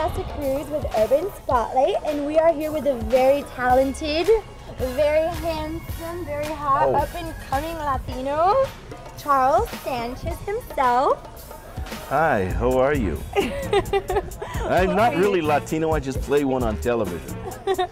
Vanessa Cruz with Urban Spotlight, and we are here with a very talented, very handsome, very hot, up-and-coming Latino, Charles Sanchez himself. Hi, how are you? I'm not really Latino, I just play one on television.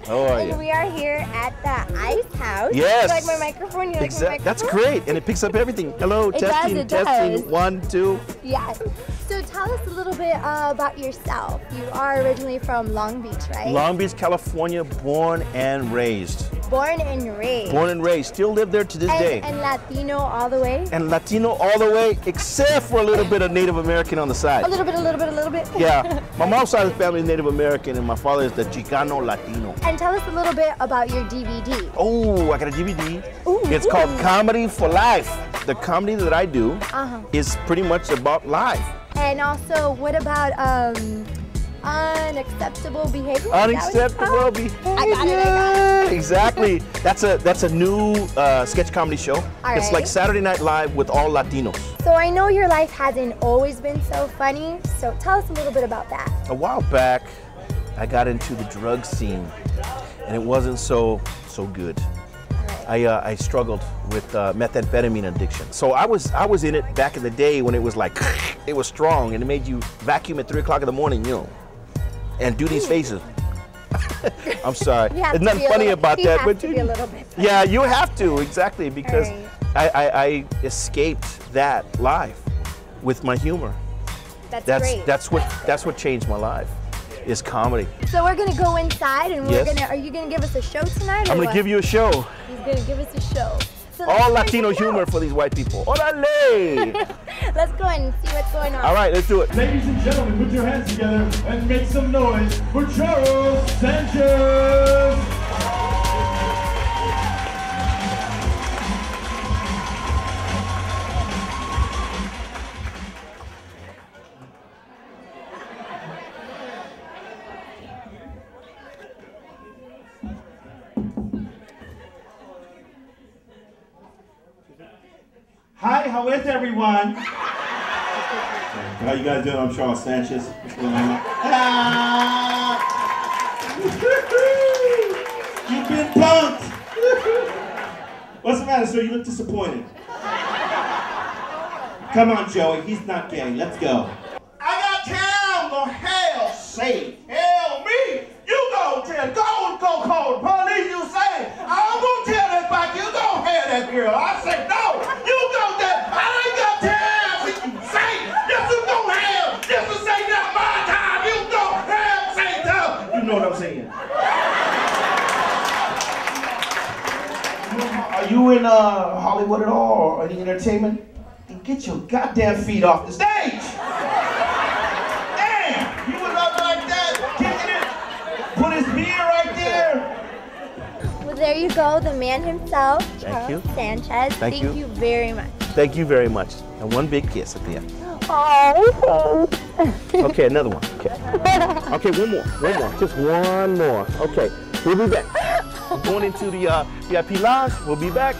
How are you? And we are here at the Ice House. Yes. You like my microphone? You like my microphone? That's great, and it picks up everything. Hello, testing, testing, 1, 2. Yes. So tell us a little bit about yourself. You are originally from Long Beach, right? Long Beach, California, born and raised. Born and raised. Born and raised, still live there to this day. And Latino all the way? And Latino all the way, except for a little bit of Native American on the side. A little bit, a little bit, a little bit? Yeah. My mom's side of the family is Native American, and my father is the Chicano Latino. And tell us a little bit about your DVD. Oh, I got a DVD. Ooh, it's called Comedy for Life. The comedy that I do is pretty much about life. And also, what about unacceptable behavior? Unacceptable behavior. I got it. Exactly. That's a new sketch comedy show. It's like Saturday Night Live with all Latinos. So I know your life hasn't always been so funny. So tell us a little bit about that. A while back, I got into the drug scene, and it wasn't so good. I struggled with methamphetamine addiction. So I was in it back in the day when it was like, it was strong, and it made you vacuum at 3 o'clock in the morning, you know, and do these faces. I'm sorry. There's nothing funny about that, but be a little bit funny. Yeah, you have to, exactly, because I escaped that life with my humor. That's great. That's what changed my life. Is comedy. So we're gonna go inside, and are you gonna give us a show tonight? I'm gonna give you a show. He's gonna give us a show. So all Latino humor for these white people. Orale! Let's go and see what's going on. All right, let's do it. Ladies and gentlemen, put your hands together and make some noise for Charles Sanchez! Hi, how is everyone? How you guys doing? I'm Charles Sanchez. What's going on? You've been punked! What's the matter, sir? You look disappointed. Come on, Joey. He's not gay. Let's go. I got town or hell say. Hell me! You go tell. Go call the police. You say. I won't tell that back. You go have that girl. I say no. You go there. I ain't got time. What you say? Yes, you go have. Yes, you say not my time. You go have. Say no. You know what I'm saying? Are you in Hollywood at all or any entertainment? Then get your goddamn feet off the stage. Damn, you was up like that, kicking it. Put his beer right there. Well, there you go, the man himself, Thank you. Charles Sanchez. Thank you very much. Thank you very much. And one big kiss at the end. Oh. Okay, another one. Okay. Okay, one more. Just one more. Okay, we'll be back. I'm going into the VIP lounge. We'll be back.